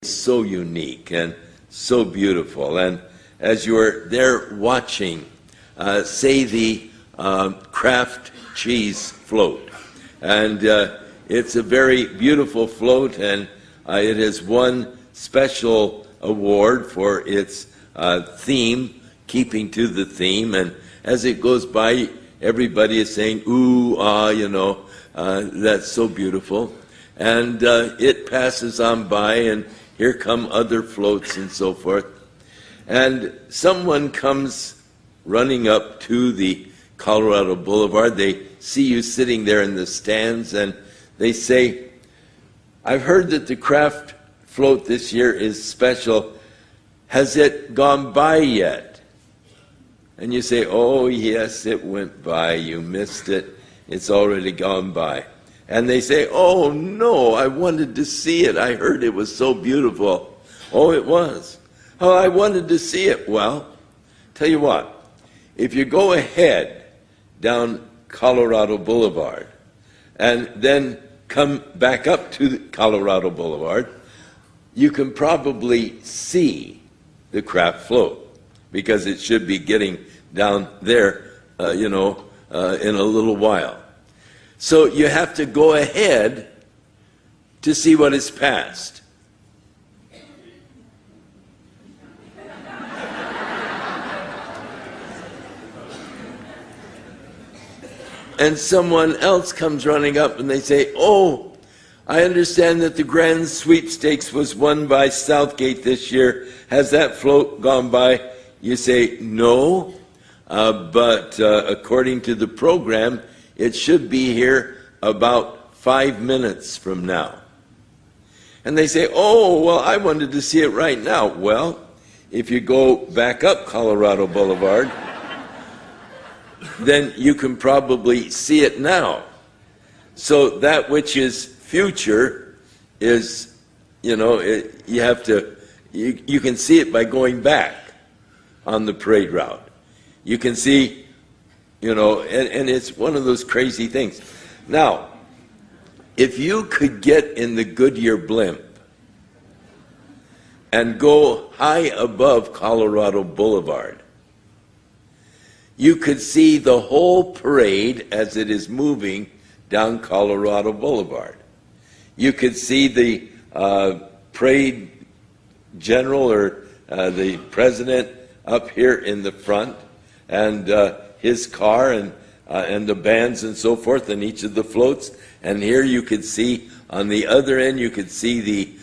So unique and so beautiful. And as you're there watching, say the Kraft cheese float, and it's a very beautiful float, and it has won special award for its theme, keeping to the theme. And as it goes by, everybody is saying, ooh, ah, that's so beautiful. And it passes on by, and here come other floats and so forth. And someone comes running up to the Colorado Boulevard. They see you sitting there in the stands, and they say, I've heard that the Kraft float this year is special. Has it gone by yet? And you say, oh, yes, it went by. You missed it. It's already gone by. And they say, oh, no, I wanted to see it. I heard it was so beautiful. Oh, it was. Oh, I wanted to see it. Well, tell you what, if you go ahead down Colorado Boulevard and then come back up to Colorado Boulevard, you can probably see the Kraft float, because it should be getting down there, in a little while. So you have to go ahead to see what is past. And someone else comes running up and they say, oh, I understand that the grand sweepstakes was won by Southgate this year. Has that float gone by? You say, no, but according to the program, it should be here about 5 minutes from now. And they say, oh, well, I wanted to see it right now. Well, if you go back up Colorado Boulevard, then you can probably see it now. So that which is future is, you can see it by going back on the parade route. You can see, and it's one of those crazy things. Now, if you could get in the Goodyear blimp and go high above Colorado Boulevard, you could see the whole parade as it is moving down Colorado Boulevard. You could see the parade general or the president up here in the front, and his car and the bands and so forth, and each of the floats. And here you could see, on the other end, you could see the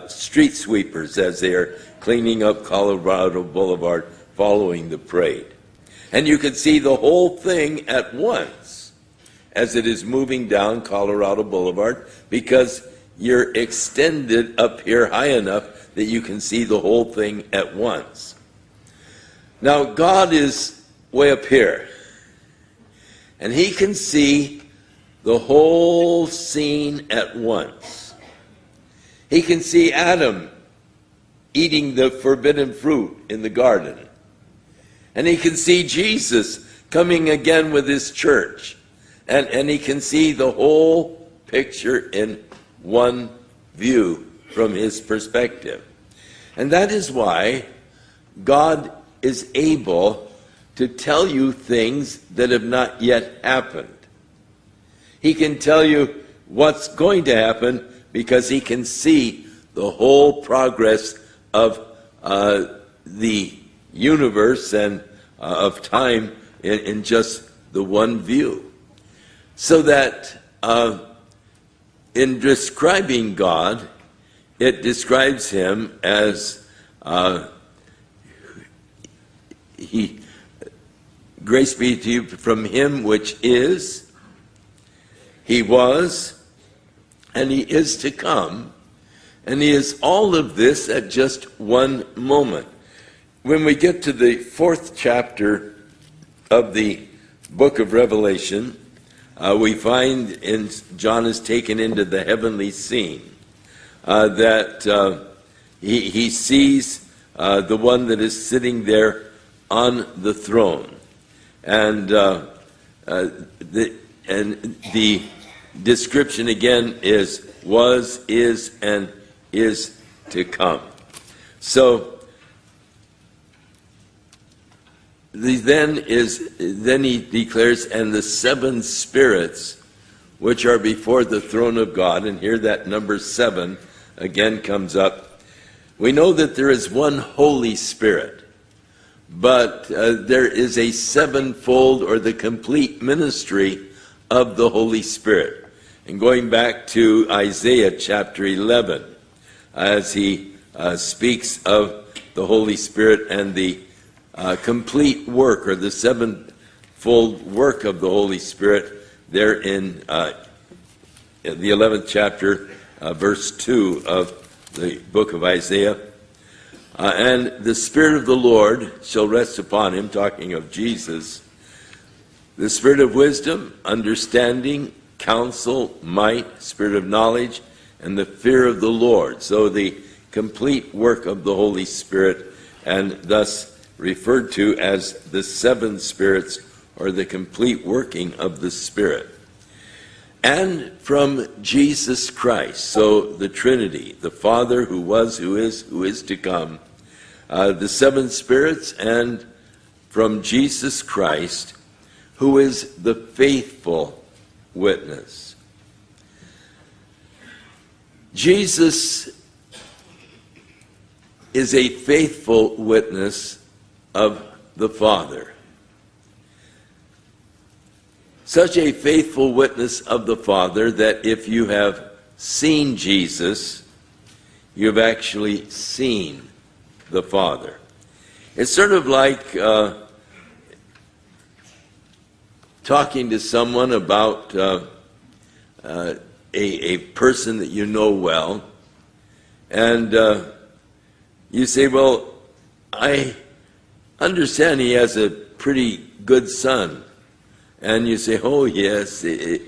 street sweepers as they are cleaning up Colorado Boulevard following the parade. And you could see the whole thing at once as it is moving down Colorado Boulevard, because you're extended up here high enough that you can see the whole thing at once. Now, God is way up here, and he can see the whole scene at once. He can see Adam eating the forbidden fruit in the garden, and he can see Jesus coming again with his church, and he can see the whole picture in one view from his perspective. And that is why God is able to tell you things that have not yet happened. He can tell you what's going to happen because he can see the whole progress of the universe and of time in just the one view. So that in describing God, it describes him as grace be to you from him which is, he was, and he is to come, and he is all of this at just one moment. When we get to the 4th chapter of the book of Revelation, we find John is taken into the heavenly scene, that he sees the one that is sitting there on the throne. And the description again is was, is, and is to come. So then he declares, and the seven spirits which are before the throne of God, and here that number 7 again comes up. We know that there is one Holy Spirit, but there is a sevenfold or the complete ministry of the Holy Spirit. And going back to Isaiah chapter 11, as he speaks of the Holy Spirit and the complete work, or the sevenfold work of the Holy Spirit, there in the 11th chapter, verse 2 of the book of Isaiah. And the Spirit of the Lord shall rest upon him, talking of Jesus, the Spirit of wisdom, understanding, counsel, might, Spirit of knowledge, and the fear of the Lord. So the complete work of the Holy Spirit, and thus referred to as the seven spirits, or the complete working of the Spirit. And from Jesus Christ, so the Trinity, the Father who was, who is to come, the seven spirits, and from Jesus Christ, who is the faithful witness. Jesus is a faithful witness of the Father. Such a faithful witness of the Father that if you have seen Jesus, you have actually seen the Father. It's sort of like talking to someone about a person that you know well, and you say, well, I understand he has a pretty good son. And you say, oh, yes, if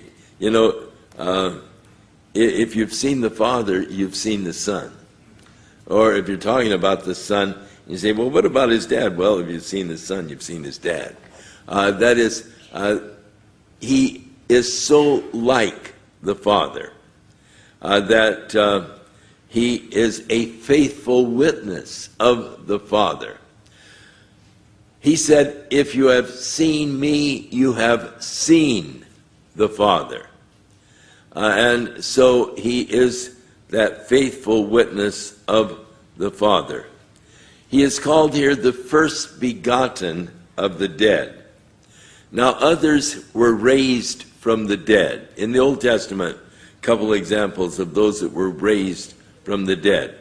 you've seen the Father, you've seen the Son. Or if you're talking about the Son, you say, well, what about his dad? Well, if you've seen the Son, you've seen his dad. That is, he is so like the Father that he is a faithful witness of the Father. He said, if you have seen me, you have seen the Father. And so he is that faithful witness of the Father. He is called here the first begotten of the dead. Now others were raised from the dead. In the Old Testament, a couple examples of those that were raised from the dead.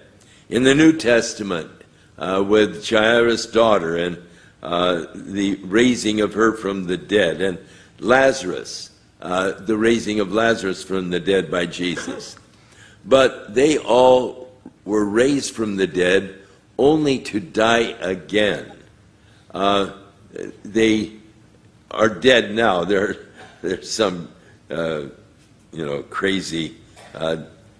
In the New Testament, with Jairus' daughter and the raising of her from the dead, and Lazarus, the raising of Lazarus from the dead by Jesus. But they all were raised from the dead only to die again. They are dead now. There's some crazy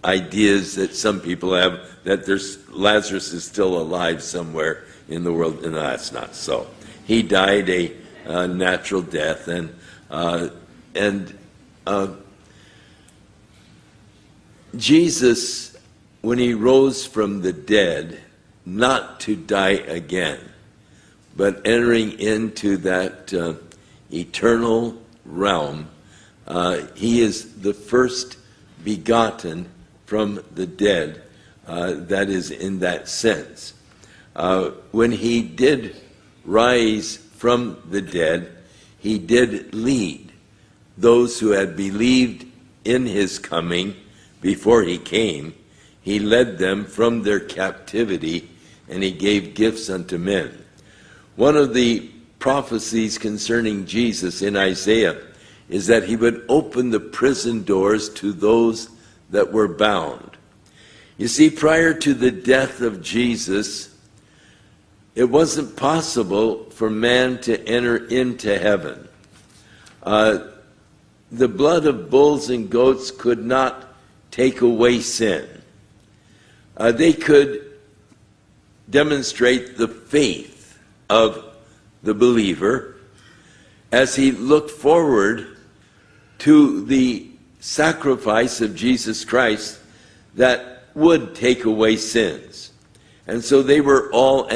ideas that some people have that Lazarus is still alive somewhere in the world, and that's not so. He died a natural death, and Jesus, when he rose from the dead, not to die again, but entering into that eternal realm, he is the first begotten from the dead. That is in that sense. When he did rise from the dead, he did lead those who had believed in his coming before he came. He led them from their captivity, and he gave gifts unto men. One of the prophecies concerning Jesus in Isaiah is that he would open the prison doors to those that were bound. You see, prior to the death of Jesus, it wasn't possible for man to enter into heaven. The blood of bulls and goats could not take away sin. They could demonstrate the faith of the believer as he looked forward to the sacrifice of Jesus Christ that would take away sins. And so they were all